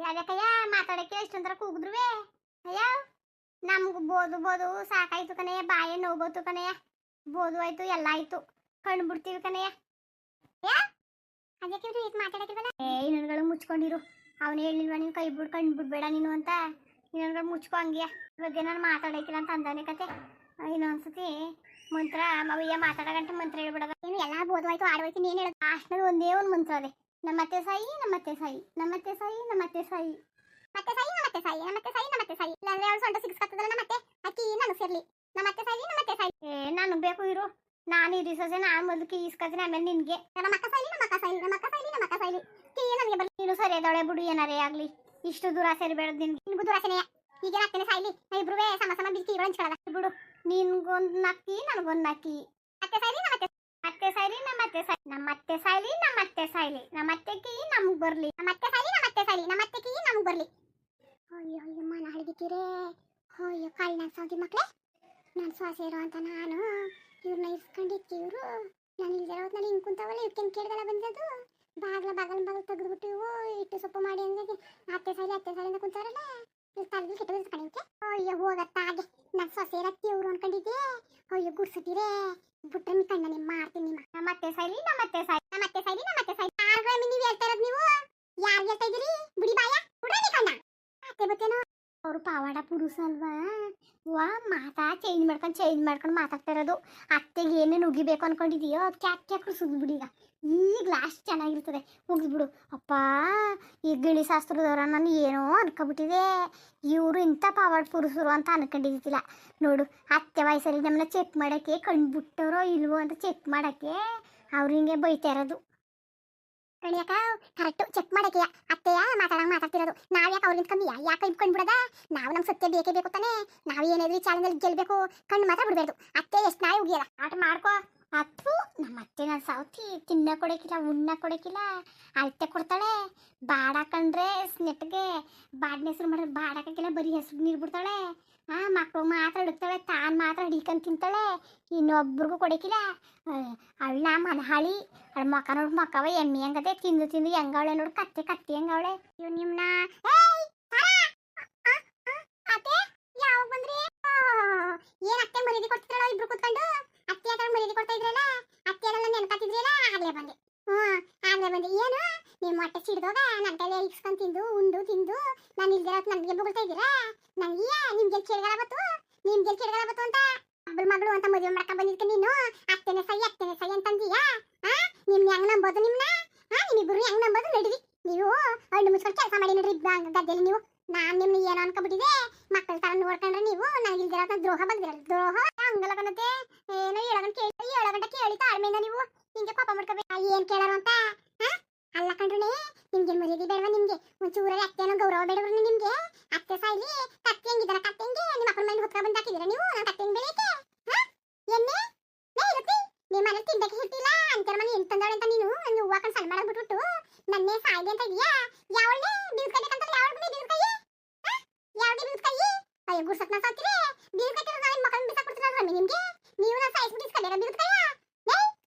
ಯಾವ್ಯಾಕಯ್ಯ ಮಾತಾಡಕ್ಕೆ ಇಷ್ಟೊಂಥರ ಕೂಗಿದ್ರುವೆ ಅಯ್ಯ ನಮ್ಗೆ ಬೋದು ಬೋದು ಸಾಕಾಯ್ತು ಕಣಯ್ಯ, ಬಾಯ ನೋವು ಬಂತು ಕಣಯ್ಯ, ಬೋದು ಆಯ್ತು ಎಲ್ಲ ಆಯ್ತು, ಕಣ್ಣು ಬಿಡ್ತೀವಿ ಕಣಯ್ಯ. ಅದಕ್ಕೆ ಇದು ಮಾತಾಡಕ್ಕಿಲ್ವಲ್ಲ. ಇನ್ನೊಂದುಗಳು ಮುಚ್ಕೊಂಡಿರು, ಅವನು ಹೇಳಿಲ್ವ ನೀನು ಕೈ ಬಿಡ್ ಕಣ್ಣು ಬಿಡ್ಬೇಡ ನೀನು ಅಂತ. ಇನ್ನೊಂದುಗಳು ಮುಚ್ಕೊ ಹಂಗೆ, ಬಗ್ಗೆ ನಾನು ಮಾತಾಡಕ್ಕಿಲ್ಲ ಅಂತ ಅಂದಾನೆ ಕತೆ. ಇನ್ನೊಂದ್ಸತಿ ಮಂತ್ರ ಮವಿಯ ಮಾತಾಡಗಂಟ ಮಂತ್ರ ಹೇಳ್ಬಿಡೋದು. ಏನು ಎಲ್ಲ ಬೋಧವಾಯ್ತು ಆಡೋಯ್ತು, ನೀನು ಹೇಳೋದು ಅಷ್ಟೇ ಒಂದೇ ಒಂದು ಮಂತ್ರ ಅದೇ, ನಮ್ಮತ್ತೆ ಸಾಯಿ ನಮ್ಮತ್ತೆ ಸಾಯಿ ನಮ್ಮತ್ತೆ ಸಾಯಿ ನಮ್ಮತ್ತೆ ಸಾಯಿ ಮತ್ತೆ ಸಾಯಿ ನಮ್ಮತ್ತೆ ಸಾಯಿ ನಮ್ಮತ್ತೆ ಸಾಯಿ ನಮ್ಮತ್ತೆ ಸಾಯಿ. ಇಲ್ಲಾಂದ್ರೆ ಅವಳು ಸೊಂಟ ಸಿಕ್ಸ್ಕತ್ತದಲ್ಲ ನಮ್ಮತ್ತೆ ಅಕ್ಕಿ ನನಗೆ ಸೇರ್ಲಿ, ನಮ್ಮತ್ತೆ ಸಾಯಿ ನಮ್ಮತ್ತೆ ಸಾಯಿ. ನಾನು ಬೇಕು ಇರು, ನಾನು ಇರಿ ಸೊಸೆ, ನಾನು ಮೊದಲು ಕೀ ಇಸ್ಕೊತೀನಿ, ಆಮೇಲೆ ನಿನ್ಗೆ ನಮ್ಮ ಅಕ್ಕ ಸಾಯಿಲಿ ನಮ್ಮ ಅಕ್ಕ ಸಾಯಿಲಿ ನಮ್ಮ ಅಕ್ಕ ಸಾಯಿಲಿ ನಮ್ಮ ಅಕ್ಕ ಸಾಯಿಲಿ ಕೀ ನನಗೆ ಬರಲಿ. ನೀನು ಸರಿಯಾದವಳೆ ಬಿಡು, ಏನಾರೇ ಆಗ್ಲಿ, ಇಷ್ಟು ದೂರ ಸೇರಿಬೇಡದು ನಿನ್ಗೂ ದೂರಸೆನೆಯ. ಈಗ ಅಕ್ಕನೇ ಸಾಯಿಲಿ, ಇಬ್ರುವೆ ಸಮ ಸಮ ಬಿಕ್ಕಿ ಹಂಚ್ಕೊಳ್ಳಲ್ಲ ಬಿಡು. ನಿನ್ಗೊಂದು ನಕ್ಕಿ ನನಗೊಂದು ನಕ್ಕಿ, ಅತ್ತೆ ಸಾಯಿಲಿ ನಮ್ಮತ್ತೆ ಅತ್ತೆ ಸಾಯಿಲಿ ನಮ್ಮತ್ತೆ ಸಾಯಿ ನಮ್ಮತ್ತೆ ಸಾಯಿಲಿ ನಮ್ಮತ್ತೆ ಸಾಯಿಲಿ ನಮ್ಮತ್ತೆ ಕೀ ನಮ್ಗೆ ಬರಲಿ, ನಮ್ಮತ್ತೆ ಸಾಯಿಲಿ ನಮ್ಮತ್ತೆ ಸಾಯಿಲಿ ನಮ್ಮತ್ತೆ ಕೀ ನಮ್ಗೆ ಬರಲಿ. ಅಯ್ಯೋ ಅಯ್ಯೋ ಮನ ಹಳದಿಕ್ಕಿರೇ, ಅಯ್ಯೋ ಕಾಳು ನಾನು ಸಾಗಿ ಮಕ್ಕಳೇ, ನಾನು ಶ್ವಾಸ ಇರೋ ಅಂತ ನಾನು ಇವ್ರನ್ನ ಇಸ್ಕೊಂಡಿದ್ಕೆ ಇವರು ನಾನು ಇಲ್ದಿರೋ ಹೊತ್ನಲ್ಲಿ ಹಿಂಗೆ ಕುಂತವಲ್ಲ, ಇವಕ್ಕೇನು ಕೇಳ್ದಲ್ಲ ಬಂದದು. ಬಾಗಲ್ ತೆಗೆದ್ಬಿಟ್ಟು ಇವು ಇಟ್ಟು ಸೊಪ್ಪು ಮಾಡಿ ಅಂದ್ರೆ ಅತ್ತೆ ಸಾಯಿಲಿ ಅಂತ ಕುಂತಾರಲ್ಲ, ಇವ್ರು ತಲೆಗೆ ಕೆಟ್ಟ ಕಣಿಕೆ. ಅಯ್ಯೋ ಹೋಗತ್ತ ಹಾಗೆ ನಾನು ಸೊಸೆ ಇರತ್ತಿ ಇವ್ರು ಅನ್ಕೊಂಡಿದ್ದೆ. ಅಯ್ಯೋ ಗುಡ್ಸುತ್ತೀರೇ ಬಿಟ್ರೆ ನೀ ಕಣ್ಣ ನಿಮ್ಮ ಮಾಡ್ತೀನಿ ನಿಮ್ಮ. ನಮ್ಮತ್ತೆ ಸಾಯಿಲಿ ನಮ್ಮತ್ತೆ ಸಾಯಿ ನಮ್ಮತ್ತೆ ಸಾಯಿಲಿ ನಮ್ಮತ್ತೆ ಸಾಯಿ. ನೀವು ಹೇಳ್ತಾ ಇರೋದು ನೀವು ಯಾರು ಹೇಳ್ತಾ ಇದ್ದೀರಿ? ಬಿಡಿ ಬಾಯ ಬಿಡ್ರಿ ನೀ ಕಣ್ಣ. ಅತ್ತೆ ಬತ್ತೇನೋ ಅವರು ಪಾವಾಡ ಪುರುಷ ಅಲ್ವಾ, ವಾ ಮಾತಾ ಚೇಂಜ್ ಮಾಡ್ಕೊಂಡು ಮಾತಾಡ್ತಾ ಇರೋದು. ಅತ್ತೆಗೆ ಏನೇನು ಉಗಿಬೇಕು ಅನ್ಕೊಂಡಿದೀಯೋ ಅದು ಕ್ಯಾಕ್ ಕುಡಿಸೋದು ಬಿಡಿ. ಈಗ ಲಾಸ್ಟ್ ಚೆನ್ನಾಗಿರ್ತದೆ, ಮುಗಿದ್ಬಿಡು. ಅಪ್ಪ ಈ ಗಿಳಿ ಶಾಸ್ತ್ರದವ್ರ ನಾನು ಏನೋ ಅನ್ಕೊಬಿಟ್ಟಿದೆ, ಇವರು ಇಂಥ ಪಾವಾಡ ಪುರುಷರು ಅಂತ ಅನ್ಕೊಂಡಿದ್ದಿಲ್ಲ ನೋಡು. ಅತ್ತೆ ವಯಸ್ಸಲ್ಲಿ ನಮ್ಮನ್ನ ಚೆಕ್ ಮಾಡೋಕ್ಕೆ ಕಂಡುಬಿಟ್ಟರೋ ಇಲ್ವೋ ಅಂತ ಚೆಕ್ ಮಾಡೋಕ್ಕೆ ಅವ್ರು ಹಿಂಗೆ ಬೈತಾ ಇರೋದು. ಕಣಿಯಕ ಕರೆಕ್ಟು ಚೆಕ್ ಮಾಡಕ್ಕೆ ಅತ್ತೆಯ ಮಾತಾಡ್ತಿರೋದು. ನಾವು ಯಾಕೆ ಅವ್ರಿಂದ ಕಮ್ಮಿ ಯಾಕೆ ಇಟ್ಕೊಂಡ್ಬಿಡೋದ? ನಾವು ನಮ್ಮ ಸತ್ಯ ಬೇಕೇ ಬೇಕು ತಾನೆ, ನಾವು ಏನಾದ್ರೂ ಚಾಲೆಂಜಲ್ಲಿ ಗೆಲ್ಬೇಕು, ಕಣ್ಣು ಮಾತ್ರ ಬಿಡಬೇಡ್ದು. ಅತ್ತೆ ಎಷ್ಟು ನಾಯಿ ಉಗಿಯಲ್ಲ ಆಟ ಮಾಡ್ಕೋ. ಅಥು ನಮ್ಮ ಅತ್ತೆ ನಾನು ಸಾವತಿ ತಿನ್ನ ಕೊಡೋಕ್ಕಿಲ್ಲ ಉಣ್ಣ ಕೊಡೋಕ್ಕಿಲ್ಲ, ಅಳತೆ ಕೊಡ್ತಾಳೆ. ಬಾಡಾಕಂಡ್ರೆ ನೆಟ್ಟಿಗೆ ಬಾಡಿನ ಹೆಸರು ಮಾಡಿದ್ರೆ ಬಾಡಾಕಿಲ್ಲ, ಬರೀ ಹೆಸರು ನೀರು ಬಿಡ್ತಾಳೆ. ಮಕ್ಕಳು ಮಾತ್ರ ಹಿಡಿತಾಳೆ, ತಾನು ಮಾತ್ರ ಹಿಡಿಕೊಂಡು ತಿಂತಾಳೆ, ಇನ್ನೊಬ್ರಿಗೂ ಕೊಡೋಕ್ಕಿಲ್ಲ. ಅವಳ ಮನಹಾಳಿ ಅವಳ ಮಕ್ಕ ನೋಡಿ ಮಕ್ಕವ ಎಮ್ಮೆ ಹೆಂಗದೆ ತಿಂದು ಹೆಂಗವಳೆ ನೋಡು, ಕತ್ತೆ ಹೆಂಗವಳೆ. ಇವ್ ನಿಮ್ನ ಅತ್ತೆ ಯಾವಾಗ ಬಂದ್ರಿ? ಏನ್ ಅತ್ತೆ ಮರ್ಯಾದೆ ಕೊಡ್ತಿದ್ರಲ್ಲ ಇಬ್ರು ಕುತ್ಕೊಂಡು? ಅತ್ತೆ ಯಾಕೆ ಮರ್ಯಾದೆ ಕೊಡ್ತಾ ಇದ್ರಲ್ಲ, ಅತ್ತೆ ಅದೆಲ್ಲ ನೆನಪಾತಿದ್ರಲ್ಲ, ಆಗ್ಲೇ ಬಂದೆ. ಆಗ್ಲೇ ಬಂದೆ. ಏನು ನಿಮ್ಮ ಹೊಟ್ಟೆ ಸಿಡ್ದೋಗ ನನ್ನ ಕೈಲಿ ಇಕ್ಸ್ಕೊಂಡು ತಿಂದು ನಾನು ಇಲ್ದಿರೋ ನನಗೆ ಬೊಗಳ್ತಾ ಇದ್ದೀರಾ? ನನಗೆ ನಿಮ್ಗೆ ಕೇಳಗಲ ಬತ್ತು ಅಂತ ಒಬ್ಬಳು ಮಗಳು ಅಂತ ಮದುವೆ ಮಾಡಕ ಬಂದಿದ್ಕೆ ನೀನು ಅತ್ತೆನೆ ಸೈ ಅಂತಂದೀಯಾ? ನಿಮ್ನ ಹೆಂಗ್ ನಂಬೋದು? ನಿಮ್ಮಿಬ್ರು ಹೆಂಗ್ ನಂಬೋದು? ನಡೀರಿ ನೀವು ಹಣ್ಣು ಮುಚ್ಕೊಂಡು ಕೆಲಸ ಮಾಡಿ ನೋಡ್ರಿ ಗದ್ದೆಲಿ ನೀವು. ನಾನು ನಿಮ್ನ ಏನೋ ಅನ್ಕೊಬಿಟ್ಟಿದೆ, ಮಕ್ಕಳ ತರ ನೋಡ್ಕೊಂಡ್ರೆ ನೀವು ನನಗೆ ಇಲ್ದಿರೋ ದ್ರೋಹ ಬಂದಿರಲ್ಲ. ದ್ರೋಹ ಹಂಗಲ್ಲ ಕಣತೆ, ಏನೋ 7 ಗಂಟೆ ಕೇಳಿ ತಾಳ್ಮೆಯಿಂದ ನೀವು ಹಿಂಗೆ ಕೋಪ ಮಾಡ್ಕೋಬೇಕು. ಏನ್ ಕೇಳಾರ ಅಂತ ಅಲ್ಲ ಕಣ್ರಿ, ನಿಮ್ಗೆ ಮರ್ಯಾದೆ ಬೇಡವಾ? ನಿಮ್ಗೆ ಒಂಚೂರಲ್ಲಿ ಅತ್ತೆನೋ ಗೌರವ ಬೇಡವ್ರಿ ನಿಮ್ಗೆ? ಅತ್ತೆ ಸಾಯ್ಲಿ ಕತ್ತೆ ಹೆಂಗಿದಾರ, ಕತ್ತೆ ಹೆಂಗೆ ನಿಮ್ಮ ಅಪ್ಪನ ಮನೆ ಹೊತ್ಕೊಂಡ್ ಬಂದು ಹಾಕಿದ್ದೀರಾ ನೀವು? ನಾನು ಕತ್ತೆ ಹೆಂಗ್ ಬೆಳೆಯಕ್ಕೆ ಎಣ್ಣೆ ಇರುತ್ತೆ ನಿಮ್ಮ ಮನೇಲಿ ತಿಂದಕ್ಕೆ ಹಿಟ್ಟಿಲ್ಲ ಅಂತಾರ ಮನೆ ಎಂತ ತಂದವಳೆ ಅಂತ ನೀನು ನನ್ನ ಹೂವು ಹಾಕೊಂಡು ಸಣ್ಣ ಮಾಡಾಕ್ಬಿಟ್ಬಿಟ್ಟು ನನ್ನೇ ಸಾಯ್ಲಿ ಅಂತ ಇದೆಯಾ? ಯಾವಳೆ ಬೀಳ್ಕೈಬೇಕಂತ ಯಾವಳೆ ಬೀಳ್ಕೈ ಅಯ್ಯೋ ಗುರ್ಸಕ್ನ ಸಾಕ್ತಿರಿ ಬೀಳ್ಕೈತಿರೋ ನಾನು ಮಕ್ಕಳನ್ನ ಬಿಸಾಕ್ಬಿಡ್ತೀರ ರಮ್ಮಿ ನಿಮ್ಗೆ. ನೀವು ನಾನು ಸಾಯಿಸ್ಬಿಟ್ಟು ಇಸ್ಕೊಂಡೇರ ಬೀಳ್ಕೈಯ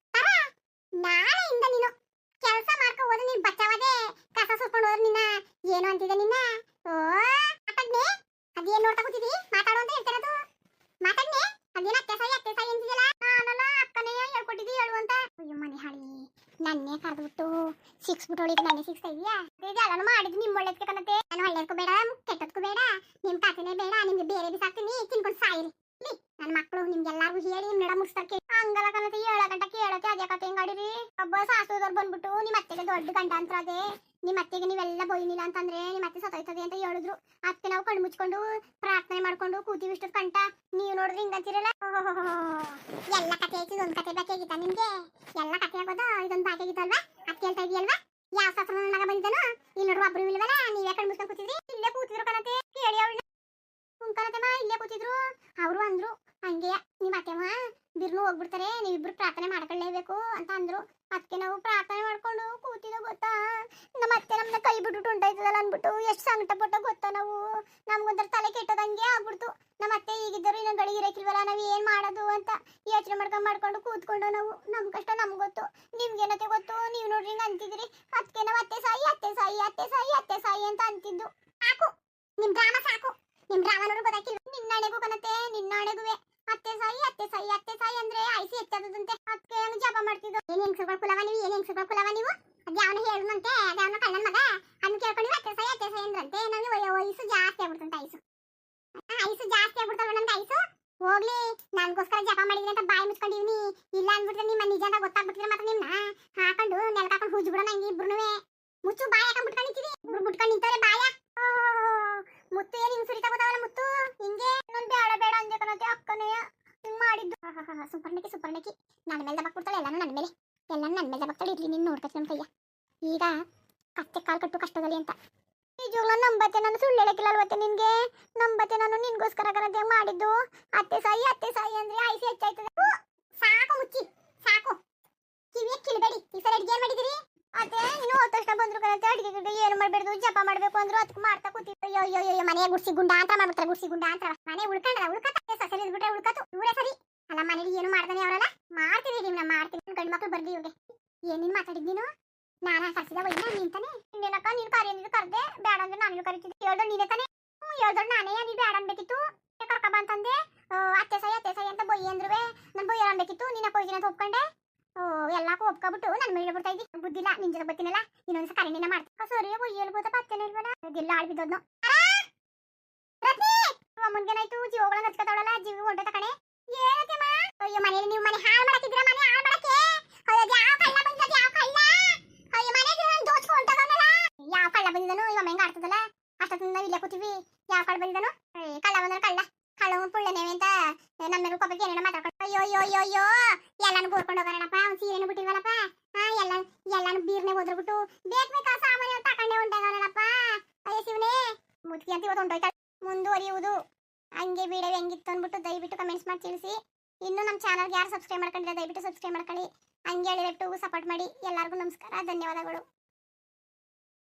ನಾಳೆಯಿಂದ ನೀನು ಕೆಲಸ ಮಾಡ್ಕೊ ಹೋದ್ರೆ ನೀನು ಬಚಾವದೆ, ಕಸ ಸುರ್ಕೊಂಡು ಹೋದ್ರೆ ನಿನ್ನ ಏನು ಅಂತಿದೆ ನಿನ್ನ. ಓ ಮಾತಾಡ್ನೆ ಅದೇನು ನೋಡ್ತಾ ಕೂತಿದಿ? ಮಾತಾಡು ಅಂತ ಹೇಳ್ತಿರೋದು. ಮಾತಾಡ್ನೆ ಅದೇನು ಅತ್ತೆ ಸಾಯಿ ಅಂತಿದೆಯಲ್ಲ, ನಾನಲ್ಲ ಅಕ್ಕನೇ ಹೇಳ್ಕೊಟ್ಟಿದ್ದಿ ಹೇಳು ಅಂತ. ಅಯ್ಯೋ ಮನೆ ಹಾಳಿ ನನ್ನೇ ಕರೆದ್ಬಿಟ್ಟು ಸಿಕ್ಸ್ಬಿಟ್ಟು ಅವಳಿಗೆ ನನ್ನೇ ಸಿಕ್ಸ್ತಾ ಇದೆಯಾ? ಇದೆಲ್ಲನೂ ಮಾಡಿದ್ದು ನಿಮ್ಮ ಒಳ್ಳೇದಕ್ಕೆ ಕಣತೆ. ನಾನು ಒಳ್ಳೇದಕ್ಕೂ ಬೇಡ ಕೆಟ್ಟದಕ್ಕೂ ಬೇಡ, ನಿಮ್ಮ ತಾತನೇ ಬೇಡ, ನಿಮ್ಗೆ ಬೇರೆ ಬಿಸಾಕ್ತೀನಿ, ತಿನ್ಕೊಂಡು ಸಾಯಿರಿ. ನನ್ನ ಮಕ್ಕಳು ನಿಮ್ಗೆಲ್ಲರಿಗೂ ಹೇಳಿ ನಡ ಮುಗಿಸ್ತಾರೆ. ಹಂಗಲ್ಲ ಕಣತೆ 7 ಗಂಟೆ ಕೇಳತ್ತೆ ಅದೇ ಕತೆ ಹೆಂಗಾಡಿರಿ? ಒಬ್ಬ ಸಾಸುದವ್ರು ಬಂದ್ಬಿಟ್ಟು ನಿಮ್ಮ ಅತ್ತೆಗೆ ದೊಡ್ಡ ಗಂಡ ಅಂತ ಅದೇ, ನಿಮ್ಮ ಅತ್ತೆಗೆ ನೀವೆಲ್ಲ ಬೈನಿಲ್ಲ ಅಂತಂದ್ರೆ ನಿಮ್ಮ ಅತ್ತೆ ಸತ್ತೋಯ್ತದೆ ಅಂತ ಹೇಳಿದ್ರು. ಅದಕ್ಕೆ ನಾವು ಕಣ್ಣು ಮುಚ್ಕೊಂಡು ಪ್ರಾರ್ಥನೆ ಮಾಡ್ಕೊಂಡು ಕೂತೀವಿ ಇಷ್ಟು ಕಂಟ. ನೀವು ನೋಡಿದ್ರೆ ಹಿಂಗಂತೀರಲ್ಲ. ಎಲ್ಲ ಕತೆ ಐತಿ, ಇದೊಂದು ಕತೆ ಬೇಕಾಗಿತ್ತ ನಿಮ್ಗೆ? ಎಲ್ಲ ಕತೆ ಆಗೋದು ಇದೊಂದು ಬೇಕಾಗಿತ್ತಲ್ವಾ? ಅತ್ತೆ ಹೇಳ್ತಾ ಇದೆಯಲ್ವಾ? ಯಾವ ಶಾಸ್ತ್ರ ನನ್ನ ಮಗ ಬಂದಿದ್ದಾನೋ ಇಲ್ಲಿ ನೋಡುವ ಒಬ್ರು ಇಲ್ವಲ್ಲ, ನೀವೇ ಕಣ್ಣು ಮುಚ್ಕೊಂಡು ಕೂತಿದ್ರಿ. ಇಲ್ಲೇ ಕೂತಿದ್ರು ಕಣತೆ, ಕೇಳಿ ಅವಳನ್ನ ಕಣತೆಮ್ಮ ಇಲ್ಲೇ ಕೂತಿದ್ರು. ಅವರು ಅಂದ್ರು ಹಂಗೆ ನಿಮ್ಮ ಅತ್ತೆಮ್ಮ ಬಿರ್ನು ಹೋಗ್ಬಿಡ್ತಾರೆ, ನೀವಿಬ್ರು ಪ್ರಾರ್ಥನೆ ಮಾಡ್ಕೊಳ್ಳೇಬೇಕು ಅಂತ ಅಂದ್ರು. ಅದಕ್ಕೆ ನಾವು ಪ್ರಾರ್ಥನೆ ಮಾಡ್ಕೊಂಡು ಕೂತಿದ್ದ ಗೊತ್ತಾ. ನಮ್ಮ ಅತ್ತೆ ನಮ್ಮನ್ನ ಕೈ ಬಿಟ್ಬಿಟ್ಟು ಉಂಟಾಯ್ತದಲ್ಲ ಅಂದ್ಬಿಟ್ಟು ಎಷ್ಟು ಸಂಕಟ ಪಟ್ಟ ಗೊತ್ತಾ ನಾವು. ನಮ್ಗೊಂಥರ ತಲೆ ಕೆಟ್ಟದಂಗೆ ಆಗ್ಬಿಡ್ತು. ನಮ್ಮ ಅತ್ತೆ ಈಗಿದ್ದರು ಇನ್ನೊಂದು ಗಳಿಗೆ ಇರಕ್ಕಿಲ್ವಲ್ಲ, ನಾವು ಏನ್ ಮಾಡೋದು ಅಂತ ಯೋಚನೆ ಮಾಡ್ಕೊಂಡು ಕೂತ್ಕೊಂಡು ನಾವು ನಮ್ಮ ಕಷ್ಟ ನಮ್ಗೆ ಗೊತ್ತು, ನಿಮ್ಗೇನತ್ತೆ ಗೊತ್ತು? ನೀವು ನೋಡ್ರಿ ಹಿಂಗೆ ಅಂತಿದ್ರಿ. ಅದಕ್ಕೆ ನಾವು ಅತ್ತೆ ಸಾಯಿ ಅಂತ ಅಂತಿದ್ದು. ಹೆಂಗಸರು ಕುಲವ ನೀವು ಅದ್ಯಾವನ ಹೇಳಿದ್ನಂತೆ ಅದ್ಯಾವನ ಕಳ್ಳನ ಮಗ ಅದನ್ನ ಕೇಳ್ಕೊಂಡು ಅತ್ತೆ ಸಾಯಿ ಅಂದ್ರಂತೆ ನನಗೆ ವಯಸ್ಸು ಜಾಸ್ತಿ ಆಗ್ಬಿಡ್ತಂತ ಐಸು ಜಾಸ್ತಿ ಆಗ್ಬಿಡ್ತಲ್ಲ ನನ್ಗೆ ಐಸು ಹೋಗ್ಲಿ ನನ್ಗೋಸ್ಕರ ಜಪ ಮಾಡಿದ್ರಿ ಅಂತ ಬಾಯಿ ಮುಚ್ಕೊಂಡಿವ್ನಿ ಇಲ್ಲ ಅಂದ್ಬಿಟ್ರೆ ನಿಮ್ಮ ನಿಜ ಅಂತ ಗೊತ್ತಾಗ್ಬಿಟ್ಟಿದ್ರೆ ಮಾತ್ರ ನಿಮ್ನ ಹಾಕೊಂಡು ನೆಲಕ್ಕೆ ಹಾಕೊಂಡು ಹುಜ್ ಬಿಡೋಣ ಹಿಂಗೆ ಇಬ್ರುನುವೆ ಮುಚ್ಚು ಬಾಯಿ ಹಾಕೊಂಡು ಬಿಟ್ಕೊಂಡಿರ್ತೀವಿ ಇಬ್ರು ಬಿಟ್ಕೊಂಡು ನಿಂತವ್ರೆ ಬಾಯ ಮುತ್ತು ಏನು ಹಿಂಗ್ ಸುರಿತಾ ಗೊತ್ತಾವಲ್ಲ ಮುತ್ತು ಹಿಂಗೆ ನಾನು ಬೇಡ ಬೇಡ ಅಂದೆ ಕಣತೆ ಅಕ್ಕನೇ ಹಿಂಗ್ ಮಾಡಿದ್ದು ಸುಪರ್ಣಕಿ ನನ್ನ ಮೇಲೆ ದಬಕ್ಬಿಡ್ತಾಳೆ ಎಲ್ಲಾನು ನನ್ನ ಮೇಲೆ ದಬಕ್ತಾಳೆ ಇರ್ಲಿ ನೀನು ನೋಡ್ಕತ್ ನನ್ನ ಕೈಯ ಈಗ ಕತ್ತೆ ಕಾಲು ಕಟ್ಟು ಕಷ್ಟದಲ್ಲಿ ಅಂತ ನಿಜವಾಗ್ಲೂ ನಂಬತ್ತೆ ನಾನು ಸುಳ್ಳು ಹೇಳಕ್ಕಿಲ್ಲ ಅಲ್ವತ್ತೆ ನಿನ್ಗೆ ನಂಬತ್ತೆ ನಾನು ನಿನ್ಗೋಸ್ಕರ ಕಣತೆ ಮಾಡಿದ್ದು ಅತ್ತೆ ಸಾಯಿ ಅಂದ್ರೆ ಐಸಿ ಹೆಚ್ಚಾಯ್ತದೆ ಸಾಕು ಮುಚ್ಚಿ ಸಾಕು ಕಿವಿಯ ಕಿಳಿಬೇಡಿ ಈ ಸರಿ ಅಡ್ಗೆ ಏನ್ ಮಾಡಿದಿರಿ ಅದೇ ಇನ್ನು ಹೋದ ತಕ್ಷಣ ಬಂದ್ರು ಕಣತೆ ಅಡ್ಗೆ ಗಿಡ್ಗೆ ಏನು ಮಾಡ್ಬೇಡ್ದು ಜಪ ಮಾಡ್ಬೇಕು ಅಂದ್ರು ಅದಕ್ಕೆ ಮಾಡ್ತಾ ಕೂತಿದ್ರು ಅಯ್ಯೋ ಮನೆಯ ಗುಡ್ಸಿ ಗುಂಡ ಅಂತ ಮಾಡ್ಬಿಡ್ತಾರೆ ಗುಡ್ಸಿ ಗುಂಡ ಅಂತ ಮನೆ ಉಳ್ಕತ್ತೆ ಸಸರಿ ಇದ್ಬಿಟ್ರೆ ಉಳ್ಕತ್ತು ಇವರೇ ಸರಿ ಅಲ್ಲ ಮನೇಲಿ ಏನು ಮಾಡ್ತಾನೆ ಅವರಲ್ಲ ಮಾಡ್ತೀವಿ ನಿಮ್ನ ಮಾಡ್ತೀನಿ ಗಂಡು ಮಕ್ಳು ಬರ್ದಿ ಇವ್ರಿಗೆ ಏನೇನ್ ಮಾತಾಡಿದ್ ನೀನು ನಾನ ಕರ್ಸಿದ ವೈನ ನಿಂತಾನೆ ಇನ್ನೇನಕ್ಕ ನೀನು ಕರೆಯಂದಿದ್ದು ಕರ್ದೆ ಬೇಡ ಅಂದ್ರೆ ನಾನು ಕರಿತಿದ್ದೆ ಹೇಳ್ದಳು ನೀನೇ ತಾನೆ ಹೇಳ್ದಳು ನಾನೇ ನೀನು ಬೇಡ ಅನ್ಬೇಕಿತ್ತು ಕರ್ಕ ಬಂತಂದೆ ಅತ್ತೆ ಸಾಯಿ ಅಂತ ಬೊಯ್ಯಿ ಅಂದ್ರುವೆ ನಾನು ಬೊಯ್ಯ ಅನ್ಬೇಕಿತ್ತು ನೀನ ಕೊಯ್ದಿನ ಅಂತ ಒಪ್ಕೊಂಡೆ ಎಲ್ಲಾಕು ಒಪ್ಕೊಬಿಟ್ಟು ನನ್ನ ಮೇಲೆ ಬಿಡ್ತಾ ಇದ್ದಿ ಬುದ್ಧಿಲ್ಲ ನಿನ್ ಜೊತೆ ಬರ್ತೀನಲ್ಲ ಇನ್ನೊಂದ್ಸ ಕರೆನೇನ ಮಾಡ್ತಾ ಸರಿ ಬೊಯ್ಯಲ್ ಬೋತ ಪತ್ತೇನೆ ಇಲ್ವಲ್ಲ ಅದೆಲ್ಲ ಆಳ್ಬಿದ್ದೋದ್ನು ಮುಂದೇನಾಯ್ತು ಜೀವಗಳನ್ನ ಹಚ್ಕೊತಾವಳಲ್ಲ ಜೀವ ಹೊಂಟೋತ ಕಣೆ ಏನತ್ತಮ್ಮ ಅಯ್ಯೋ ಮನೇಲಿ ನೀವು ಮನೆ ಹಾಳು ಮಾಡಕ್ಕಿದ್ರ ಮನೆ ಹಾಳು ಮಾಡಕ್ಕೆ ಯಾವ ಕಳ್ಳ ಬಂದಿದ್ದ ಯಾವ ಕಳ್ಳ ಅಯ್ಯೋ ಮನೆ ನಾನು ದೋಚ್ಕೊ ಹೊಂಟೋಗನಲ್ಲ ಯಾವ ಕಳ್ಳ ಬಂದಿದ್ದನು ಇವ ಹೆಂಗ ಆಡ್ತದಲ್ಲ ಅಷ್ಟೊತ್ತಿಂದ ನಾವು ಇಲ್ಲೇ ಕೂತೀವಿ ಯಾವ ಕಳ್ಳ ಬಂದಿದ್ದನು ಕಳ್ಳ ಬಂದ್ರೆ ಕಳ್ಳ ಪುಳ್ಳನೇವೆ ಅಂತ ನಮ್ಮ ಮೇಲೆ ಕೊಬ್ಬಕ್ಕೆ ಏನೇನೋ ಮಾತಾಡ್ಕೊಂಡು ಅಯ್ಯೋ ಎಲ್ಲಾನು ಬೋರ್ಕೊಂಡು ಹೋಗೋಣಪ್ಪ ಅವ್ನು ಸೀರೆನೂ ಬಿಟ್ಟಿಲ್ವಲ್ಲಪ್ಪ ಎಲ್ಲಾನು ಬೀರ್ನೆ ಓದ್ಬಿಟ್ಟು ಬೇಕಾ ಸಾಮಾನ್ಯ ತಕೊಂಡೆ ಹೊಂಟೋಗೋಣಪ್ಪ ಅಯ್ಯೋ ಶಿವನೇ ಮುದ್ಕಿ ಅಂತ ಇವತ್ತು ಹೊಂಟೋಯ್ತಾಳೆ ಮುಂದುವರಿಯುವುದು ಹಂಗೆ ವಿಡಿಯೋ ಹೆಂಗಿತ್ತು ಅಂದ್ಬಿಟ್ಟು ದಯವಿಟ್ಟು ಕಮೆಂಟ್ಸ್ ಮಾಡಿ ತಿಳಿಸಿ ಇನ್ನು ನಮ್ಮ ಚಾನಲ್ಗೆ ಯಾರು ಸಬ್ಸ್ಕ್ರೈಬ್ ಮಾಡ್ಕೊಂಡಿಲ್ಲ ದಯವಿಟ್ಟು ಸಬ್ಸ್ಕ್ರೈಬ್ ಮಾಡ್ಕೊಳ್ಳಿ ಹಂಗೆ ಹೇಳಿಟ್ಟು ಸಪೋರ್ಟ್ ಮಾಡಿ ಎಲ್ಲರಿಗೂ ನಮಸ್ಕಾರ ಧನ್ಯವಾದಗಳು